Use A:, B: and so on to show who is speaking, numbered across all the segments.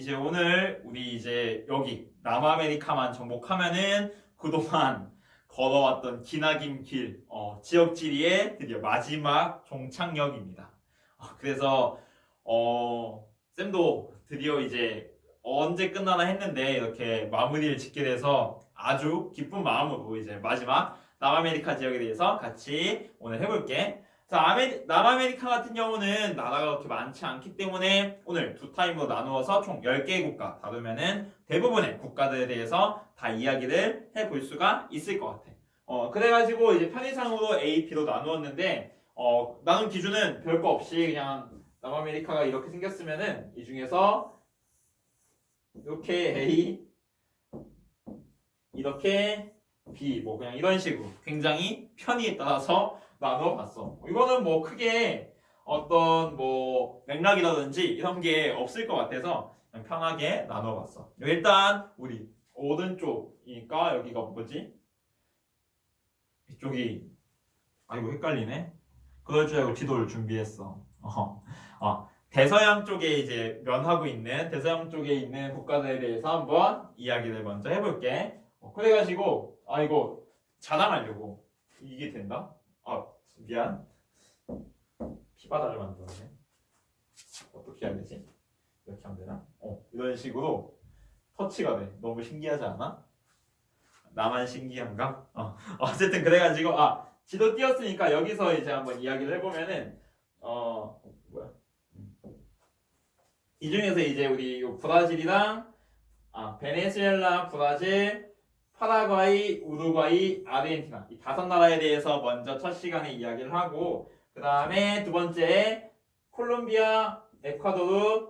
A: 이제 오늘 우리 이제 여기 남아메리카만 정복하면은 그동안 걸어왔던 기나긴 길, 지역지리의 드디어 마지막 종착역입니다. 그래서 쌤도 드디어 이제 언제 끝나나 했는데 이렇게 마무리를 짓게 돼서 아주 기쁜 마음으로 이제 마지막 남아메리카 지역에 대해서 같이 오늘 해볼게. 자, 남아메리카 같은 경우는 나라가 그렇게 많지 않기 때문에 오늘 두 타임으로 나누어서 총 10개의 국가 다루면은 대부분의 국가들에 대해서 다 이야기를 해볼 수가 있을 것 같아. 그래가지고 이제 편의상으로 A, B로 나누었는데, 나눈 기준은 별거 없이 그냥 남아메리카가 이렇게 생겼으면은 이 중에서 이렇게 A, 이렇게 B, 뭐 그냥 이런 식으로 굉장히 편의에 따라서 나눠 봤어. 이거는 뭐 크게 어떤 뭐 맥락이라든지 이런 게 없을 것 같아서 그냥 편하게 나눠 봤어. 일단 우리 오른쪽이니까 여기가 뭐지? 이쪽이 아이고 헷갈리네. 그럴 줄 알고 지도를 준비했어. 대서양 쪽에 이제 면하고 있는 대서양 쪽에 있는 국가들에 대해서 한번 이야기를 먼저 해볼게. 그래가지고 이거 자랑하려고 이게 된다? 미안. 피바다를 만들었네. 어떻게 해야 되지? 이렇게 하면 되나? 이런 식으로 터치가 돼. 너무 신기하지 않아? 나만 신기한가? 어쨌든 그래가지고 지도 띄웠으니까 여기서 이제 한번 이야기를 해보면은 뭐야? 이 중에서 이제 우리 브라질이랑 베네수엘라, 브라질, 파라과이, 우루과이, 아르헨티나 이 5나라에 대해서 먼저 첫 시간에 이야기를 하고 그 다음에 두 번째 콜롬비아, 에콰도르,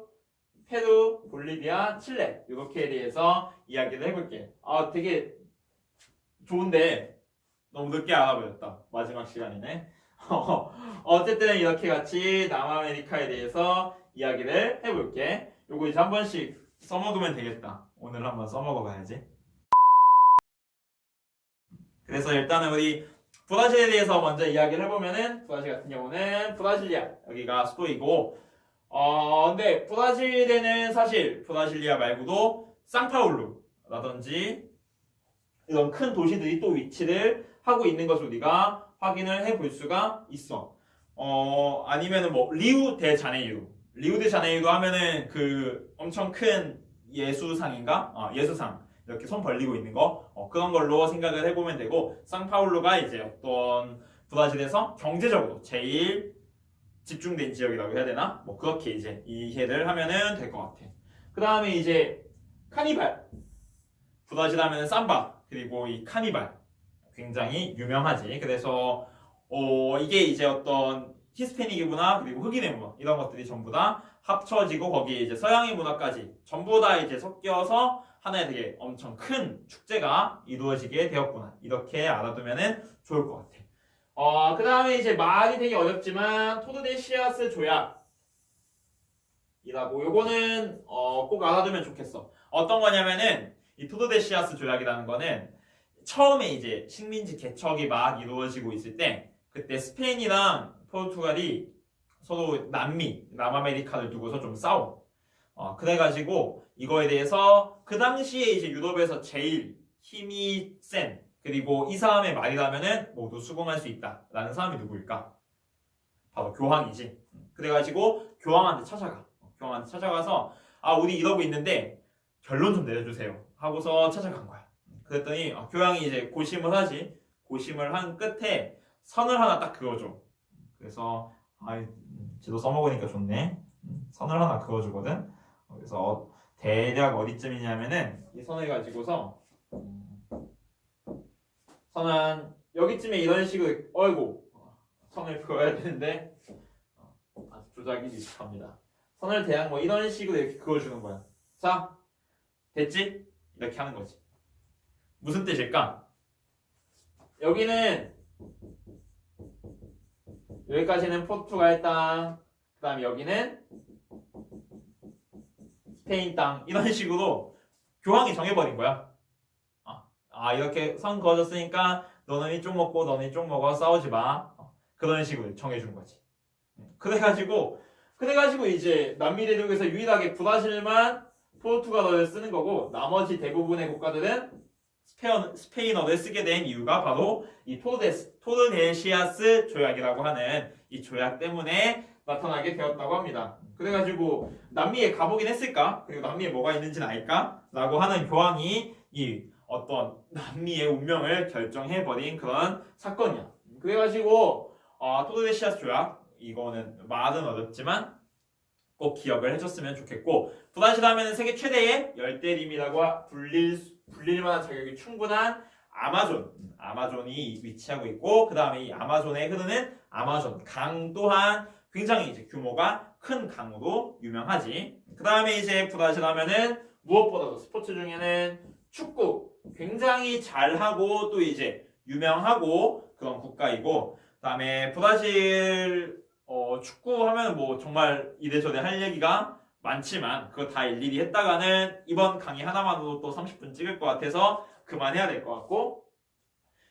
A: 페루, 볼리비아, 칠레 이렇게에 대해서 이야기를 해볼게. 되게 좋은데 너무 늦게 알아버렸다. 마지막 시간이네. 어쨌든 이렇게 같이 남아메리카에 대해서 이야기를 해볼게. 요거 이제 한 번씩 써먹으면 되겠다. 오늘 한번 써먹어 봐야지. 그래서 일단은 우리 브라질에 대해서 먼저 이야기를 해보면은 브라질 같은 경우는 브라질리아 여기가 수도이고 근데 브라질에는 사실 브라질리아 말고도 상파울루라든지 이런 큰 도시들이 또 위치를 하고 있는 것을 우리가 확인을 해볼 수가 있어. 아니면은 뭐 리우데자네이루 리우데자네이루 하면은 그 엄청 큰 예수상인가? 예수상 이렇게 손 벌리고 있는 거 그런 걸로 생각을 해보면 되고 상파울루가 이제 어떤 브라질에서 경제적으로 제일 집중된 지역이라고 해야 되나? 뭐 그렇게 이제 이해를 하면은 될 것 같아. 그 다음에 이제 카니발 브라질 하면은 삼바 그리고 이 카니발 굉장히 유명하지. 그래서 이게 이제 어떤 히스패닉의 문화 그리고 흑인의 문화 이런 것들이 전부 다 합쳐지고 거기에 이제 서양의 문화까지 전부 다 이제 섞여서 하나의 되게 엄청 큰 축제가 이루어지게 되었구나. 이렇게 알아두면은 좋을 것 같아. 그 다음에 이제 말이 되게 어렵지만 토르데시아스 조약이라고 요거는 꼭 알아두면 좋겠어. 어떤 거냐면은 이 토르데시아스 조약이라는 거는 처음에 이제 식민지 개척이 막 이루어지고 있을 때 그때 스페인이랑 포르투갈이 서로 남아메리카를 두고서 좀 싸워. 그래가지고 이거에 대해서 그 당시에 이제 유럽에서 제일 힘이 센 그리고 이 사람의 말이라면은 모두 수긍할 수 있다라는 사람이 누구일까? 바로 교황이지. 그래가지고 교황한테 찾아가. 교황한테 찾아가서 우리 이러고 있는데 결론 좀 내려주세요. 하고서 찾아간 거야. 그랬더니 교황이 이제 고심을 하지. 고심을 한 끝에 선을 하나 딱 그어줘. 그래서 지도 써먹으니까 좋네. 선을 하나 그어주거든. 그래서 대략 어디쯤이냐면은 이 선을 가지고서 선은 여기쯤에 이런 식으로 선을 그어야 되는데 아주 조작이 미숙합니다. 선을 대략 뭐 이런 식으로 이렇게 그어주는 거야. 자, 됐지? 이렇게 하는 거지. 무슨 뜻일까? 여기까지는 포르투갈 땅, 그 다음에 여기는 스페인 땅 이런 식으로 교황이 정해버린 거야. 이렇게 선 그어줬으니까 너는 이쪽 먹고 너는 이쪽 먹어 싸우지 마. 그런 식으로 정해준 거지. 그래가지고 이제 남미 대륙에서 유일하게 브라질만 포르투갈어를 쓰는 거고 나머지 대부분의 국가들은 스페인어를 쓰게 된 이유가 바로 이 토르데시아스 조약이라고 하는 이 조약 때문에 나타나게 되었다고 합니다. 그래가지고 남미에 가보긴 했을까? 그리고 남미에 뭐가 있는지는 알까? 라고 하는 교황이 이 어떤 남미의 운명을 결정해버린 그런 사건이야. 그래가지고 토르데시아스 조약 이거는 말은 어렵지만 꼭 기억을 해줬으면 좋겠고 브라질 하면은 세계 최대의 열대림이라고 불릴 만한 자격이 충분한 아마존이 위치하고 있고 그 다음에 이 아마존에 흐르는 아마존 강 또한 굉장히 이제 규모가 큰 강으로 유명하지. 그 다음에 이제 브라질 하면은 무엇보다도 스포츠 중에는 축구 굉장히 잘하고 또 이제 유명하고 그런 국가이고 그 다음에 브라질 축구 하면 뭐 정말 이래저래 할 얘기가 많지만 그거 다 일일이 했다가는 이번 강의 하나만으로 또 30분 찍을 것 같아서 그만해야 될 것 같고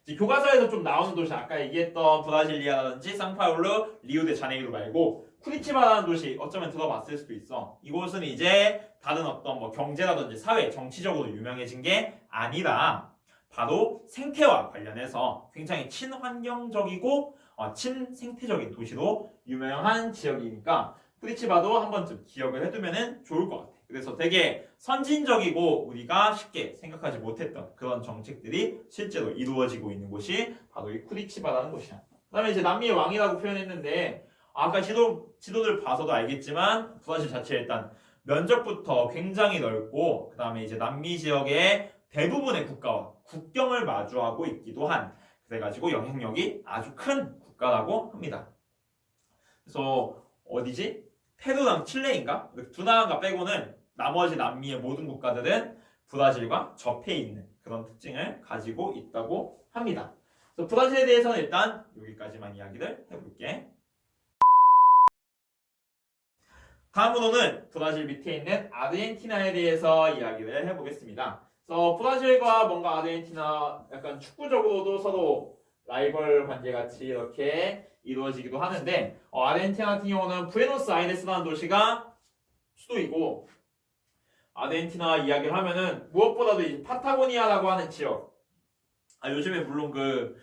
A: 이제 교과서에서 좀 나오는 도시 아까 얘기했던 브라질리아라든지 상파울루, 리우데자네이루 말고 쿠리티바라는 도시 어쩌면 들어봤을 수도 있어. 이곳은 이제 다른 어떤 뭐 경제라든지 사회, 정치적으로 유명해진 게 아니라 바로 생태와 관련해서 굉장히 친환경적이고 친생태적인 도시로 유명한 지역이니까 쿠리티바도 한 번쯤 기억을 해두면 좋을 것 같아. 그래서 되게 선진적이고 우리가 쉽게 생각하지 못했던 그런 정책들이 실제로 이루어지고 있는 곳이 바로 이 쿠리티바라는 곳이야. 그 다음에 이제 남미의 왕이라고 표현했는데 아까 지도를 봐서도 알겠지만 브라질 자체 일단 면적부터 굉장히 넓고 그 다음에 이제 남미 지역의 대부분의 국가와 국경을 마주하고 있기도 한 그래가지고 영향력이 아주 큰 국가라고 합니다. 그래서 어디지? 페루랑 칠레인가? 두 나라가 빼고는 나머지 남미의 모든 국가들은 브라질과 접해 있는 그런 특징을 가지고 있다고 합니다. 그래서 브라질에 대해서는 일단 여기까지만 이야기를 해볼게. 다음으로는 브라질 밑에 있는 아르헨티나에 대해서 이야기를 해보겠습니다. 그래서 브라질과 뭔가 아르헨티나 약간 축구적으로도 서로 라이벌 관계같이 이렇게 이루어지기도 하는데 아르헨티나 같은 경우는 부에노스아이레스라는 도시가 수도이고 아르헨티나 이야기를 하면은 무엇보다도 이 파타고니아라고 하는 지역 요즘에 물론 그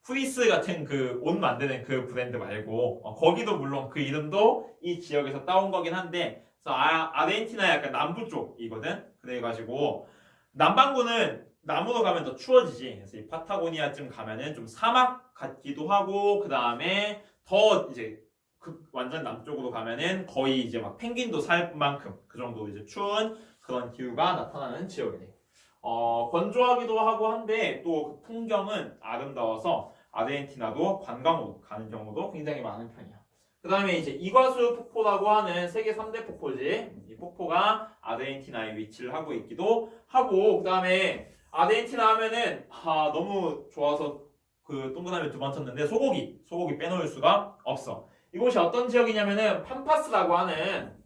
A: 후리스 같은 그 옷 만드는 그 브랜드 말고 거기도 물론 그 이름도 이 지역에서 따온 거긴 한데 그래서 아르헨티나 약간 남부 쪽이거든. 그래가지고 남반구는 남으로 가면 더 추워지지. 그래서 이 파타고니아쯤 가면은 좀 사막 같기도 하고 그 다음에 더 이제 완전 남쪽으로 가면은 거의 이제 막 펭귄도 살 만큼 그 정도 이제 추운 그런 기후가 나타나는 지역이네. 건조하기도 하고 한데 또 그 풍경은 아름다워서 아르헨티나도 관광으로 가는 경우도 굉장히 많은 편이야. 그 다음에 이제 이과수 폭포라고 하는 세계 3대 폭포지. 이 폭포가 아르헨티나에 위치를 하고 있기도 하고 그 다음에 아르헨티나 하면은 너무 좋아서 그 동그라미 두 번 쳤는데 소고기 빼놓을 수가 없어. 이곳이 어떤 지역이냐면은 팜파스라고 하는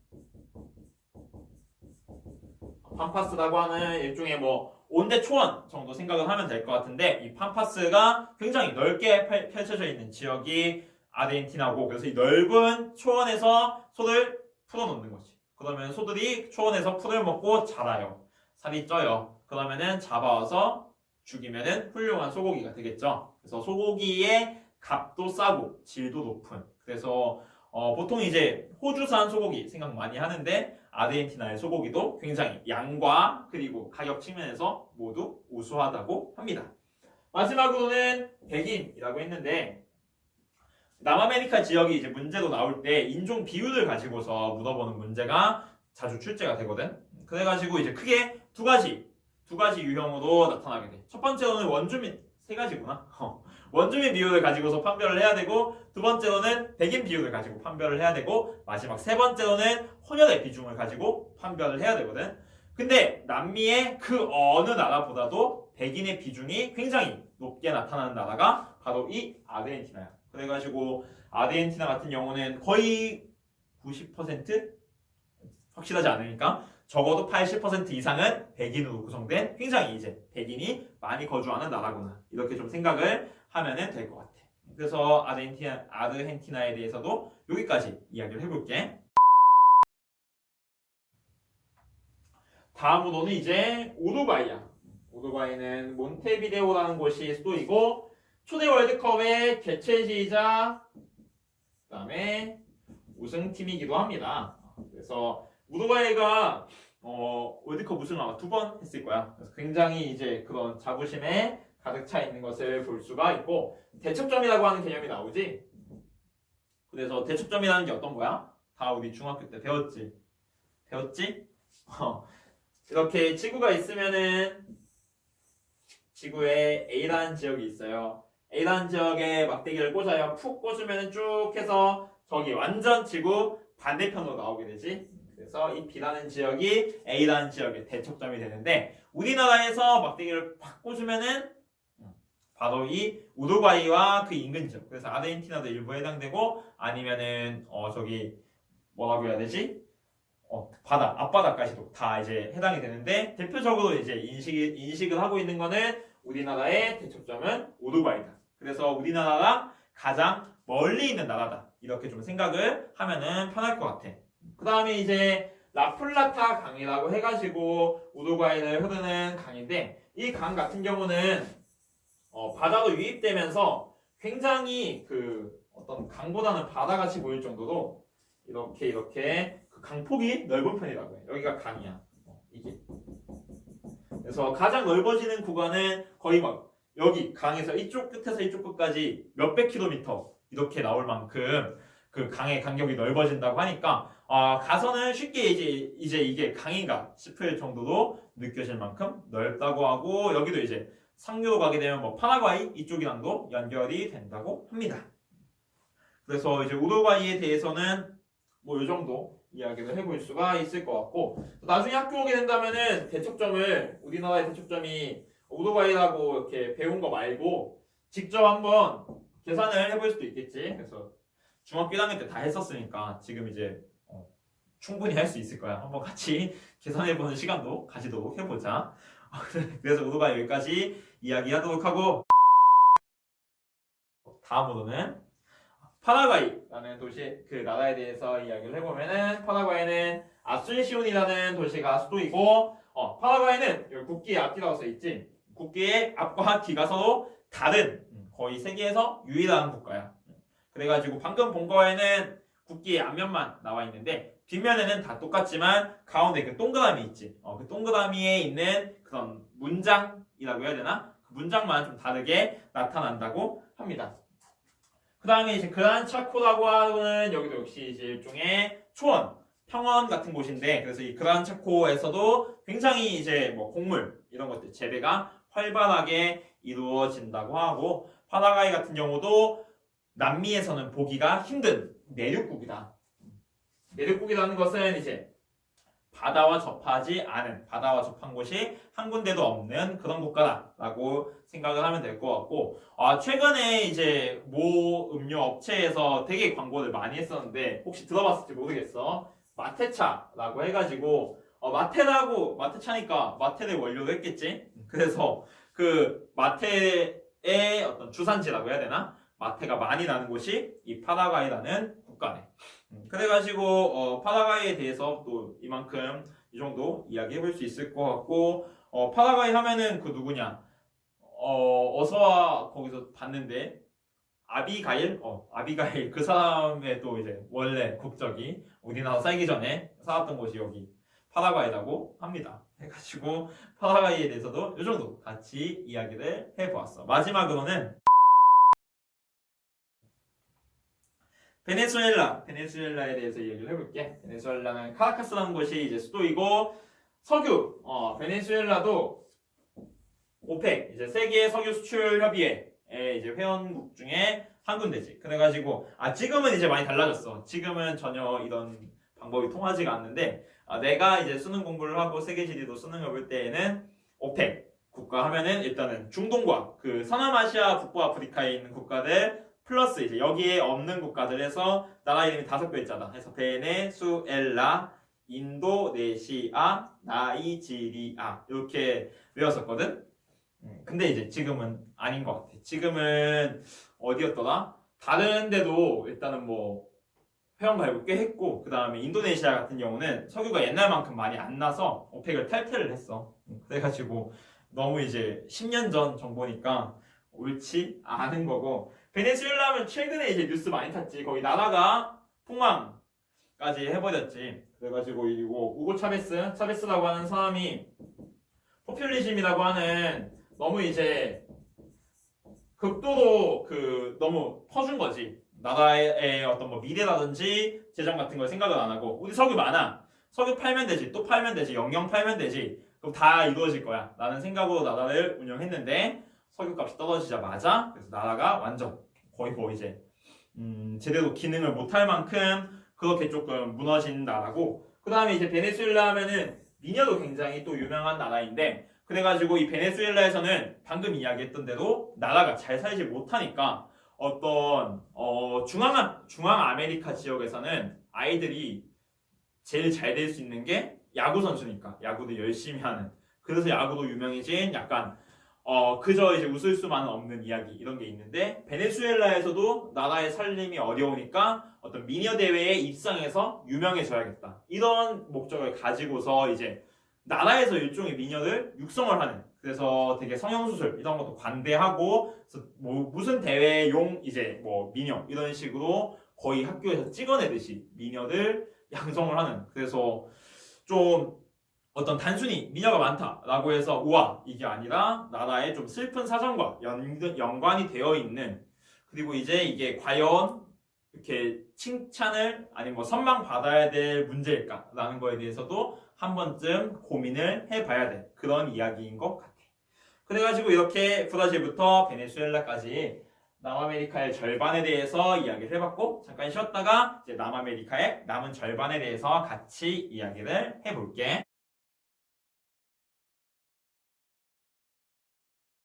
A: 일종의 뭐 온대 초원 정도 생각을 하면 될 것 같은데 이 팜파스가 굉장히 넓게 펼쳐져 있는 지역이 아르헨티나고 그래서 이 넓은 초원에서 소를 풀어놓는 거지. 그러면 소들이 초원에서 풀을 먹고 자라요. 살이 쪄요. 그러면은 잡아와서 죽이면은 훌륭한 소고기가 되겠죠. 그래서 소고기의 값도 싸고 질도 높은. 그래서 보통 이제 호주산 소고기 생각 많이 하는데 아르헨티나의 소고기도 굉장히 양과 그리고 가격 측면에서 모두 우수하다고 합니다. 마지막으로는 백인이라고 했는데 남아메리카 지역이 이제 문제로 나올 때 인종 비율을 가지고서 물어보는 문제가 자주 출제가 되거든. 그래가지고 이제 크게 두 가지 유형으로 나타나게 돼. 첫 번째로는 원주민 세 가지구나. 원주민 비율을 가지고서 판별을 해야 되고 두 번째로는 백인 비율을 가지고 판별을 해야 되고 마지막 세 번째로는 혼혈의 비중을 가지고 판별을 해야 되거든. 근데 남미의 그 어느 나라보다도 백인의 비중이 굉장히 높게 나타나는 나라가 바로 이 아르헨티나야. 그래가지고 아르헨티나 같은 경우는 거의 90% 확실하지 않으니까 적어도 80% 이상은 백인으로 구성된 굉장히 이제 백인이 많이 거주하는 나라구나 이렇게 좀 생각을 하면은 될 것 같아. 그래서 아르헨티나에 대해서도 여기까지 이야기를 해볼게. 다음으로는 이제 우루과이야. 우루과이는 몬테비데오라는 곳이 수도이고 초대 월드컵의 개최지이자 그다음에 우승팀이기도 합니다. 그래서 우루과이가 월드컵 우승을 아마 2번 했을 거야. 그래서 굉장히 이제 그런 자부심에 가득 차 있는 것을 볼 수가 있고 대척점이라고 하는 개념이 나오지. 그래서 대척점이라는 게 어떤 거야? 다 우리 중학교 때 배웠지? 이렇게 지구가 있으면은 지구에 A라는 지역이 있어요. A라는 지역에 막대기를 꽂아요. 푹 꽂으면 쭉 해서 저기 완전 지구 반대편으로 나오게 되지. 그래서 이 B라는 지역이 A라는 지역의 대척점이 되는데 우리나라에서 막대기를 팍 꽂으면은 바로 이 우루과이와 그 인근 지역. 그래서 아르헨티나도 일부 해당되고 아니면은 저기 뭐라고 해야 되지? 바다, 앞바다까지도 다 이제 해당이 되는데 대표적으로 이제 인식을 하고 있는 거는 우리나라의 대척점은 우루과이다. 그래서 우리나라랑 가장 멀리 있는 나라다. 이렇게 좀 생각을 하면은 편할 것 같아. 그 다음에 이제 라플라타 강이라고 해가지고 우루과이를 흐르는 강인데 이 강 같은 경우는 바다로 유입되면서 굉장히 그 어떤 강보다는 바다같이 보일 정도로 이렇게 그 강폭이 넓은 편이라고 해. 여기가 강이야. 이게. 그래서 가장 넓어지는 구간은 거의 막 여기 강에서 이쪽 끝에서 이쪽 끝까지 몇백 킬로미터 이렇게 나올 만큼 그 강의 간격이 넓어진다고 하니까 가서는 쉽게 이제 이게 강인가 싶을 정도로 느껴질 만큼 넓다고 하고 여기도 이제 상류로 가게 되면 뭐 파라과이 이쪽이랑도 연결이 된다고 합니다. 그래서 이제 우루과이에 대해서는 뭐 이 정도 이야기를 해볼 수가 있을 것 같고 나중에 학교 오게 된다면은 대척점을 우리나라의 대척점이 우루과이라고 이렇게 배운 거 말고 직접 한번 계산을 해볼 수도 있겠지. 그래서 중학교 1학년 때 다 했었으니까 지금 이제 충분히 할 수 있을 거야. 한번 같이 계산해보는 시간도 가지도록 해보자. 그래서 우루과이 여기까지 이야기하도록 하고 다음으로는 파라과이라는 도시 그 나라에 대해서 이야기를 해보면은 파라과이는 아순시온이라는 도시가 수도이고 파라과이는 여기 국기에 앞뒤라고 써있지. 국기의 앞과 뒤가 서로 다른 거의 세계에서 유일한 국가야. 그래가지고 방금 본 거에는 국기의 앞면만 나와 있는데 뒷면에는 다 똑같지만 가운데 그 동그라미 있지. 그 동그라미에 있는 그런 문장이라고 해야 되나? 그 문장만 좀 다르게 나타난다고 합니다. 그 다음에 이제 그란 차코라고 하는 여기도 역시 이제 일종의 초원, 평원 같은 곳인데 그래서 이 그란 차코에서도 굉장히 이제 뭐 곡물 이런 것들 재배가 활발하게 이루어진다고 하고 파라과이 같은 경우도 남미에서는 보기가 힘든 내륙국이다. 내륙국이라는 것은 이제 바다와 접하지 않은 바다와 접한 곳이 한 군데도 없는 그런 국가다라고 생각을 하면 될 것 같고 최근에 이제 모 음료 업체에서 되게 광고를 많이 했었는데 혹시 들어봤을지 모르겠어. 마테차라고 해가지고 마테차니까 마테를 원료로 했겠지. 그래서 그 마테의 어떤 주산지라고 해야 되나? 마테가 많이 나는 곳이 이 파라과이라는 국가네. 그래가지고 파라과이에 대해서 또 이만큼 이 정도 이야기해볼 수 있을 것 같고 파라과이 하면은 그 누구냐 어서와 거기서 봤는데 아비가일 그 사람의 또 이제 원래 국적이 우리나라 살기 전에 살았던 곳이 여기 파라과이라고 합니다. 해가지고 파라과이에 대해서도 이 정도 같이 이야기를 해보았어. 마지막으로는 베네수엘라에 대해서 얘기를 해볼게. 베네수엘라는 카라카스라는 곳이 이제 수도이고 석유, 베네수엘라도 오펙, 이제 세계 석유 수출 협의회 이제 회원국 중에 한 군데지. 그래가지고 지금은 이제 많이 달라졌어. 지금은 전혀 이런 방법이 통하지가 않는데 내가 이제 수능 공부를 하고 세계 지리도 수능을 볼 때에는 오펙 국가 하면은 일단은 중동과 그 서남아시아, 북부아프리카에 있는 국가들 플러스 이제 여기에 없는 국가들에서 나라 이름이 5개 있잖아. 그래서 베네수엘라, 인도네시아, 나이지리아 이렇게 외웠었거든. 근데 이제 지금은 아닌 것 같아. 지금은 어디였더라? 다른 데도 일단은 뭐 회원 가입을 꽤 했고, 그 다음에 인도네시아 같은 경우는 석유가 옛날만큼 많이 안 나서 오펙을 탈퇴를 했어. 그래가지고 너무 이제 10년 전 정보니까 옳지 않은 거고, 베네수엘라는 최근에 이제 뉴스 많이 탔지. 거기 나라가 폭망까지 해버렸지. 그래가지고 이거 우고 차베스라고 하는 사람이 포퓰리즘이라고 하는 너무 이제 극도로 너무 퍼준 거지. 나라의 어떤 뭐 미래라든지 재정 같은 걸 생각을 안 하고, 우리 석유 많아. 석유 팔면 되지. 또 팔면 되지. 영영 팔면 되지. 그럼 다 이루어질 거야. 라는 생각으로 나라를 운영했는데 석유값이 떨어지자마자 그래서 나라가 완전 거의 이제 제대로 기능을 못할 만큼 그렇게 조금 무너진 나라고, 그 다음에 이제 베네수엘라 하면은 미녀도 굉장히 또 유명한 나라인데, 그래가지고 이 베네수엘라에서는 방금 이야기했던 대로 나라가 잘 살지 못하니까 어떤 중앙 아메리카 지역에서는 아이들이 제일 잘 될 수 있는 게 야구 선수니까 야구도 열심히 하는, 그래서 야구도 유명해진 약간 그저 이제 웃을 수만은 없는 이야기 이런 게 있는데, 베네수엘라에서도 나라의 살림이 어려우니까 어떤 미녀 대회에 입상해서 유명해져야겠다 이런 목적을 가지고서 이제 나라에서 일종의 미녀를 육성을 하는, 그래서 되게 성형수술 이런 것도 관대하고, 그래서 뭐 무슨 대회용 이제 뭐 미녀 이런 식으로 거의 학교에서 찍어내듯이 미녀를 양성을 하는, 그래서 좀 어떤 단순히 미녀가 많다라고 해서 우와 이게 아니라 나라의 좀 슬픈 사정과 연관이 되어 있는, 그리고 이제 이게 과연 이렇게 칭찬을 아니면 뭐 선망 받아야 될 문제일까라는 거에 대해서도 한 번쯤 고민을 해봐야 될 그런 이야기인 것 같아. 그래가지고 이렇게 브라질부터 베네수엘라까지 남아메리카의 절반에 대해서 이야기를 해봤고, 잠깐 쉬었다가 이제 남아메리카의 남은 절반에 대해서 같이 이야기를 해볼게.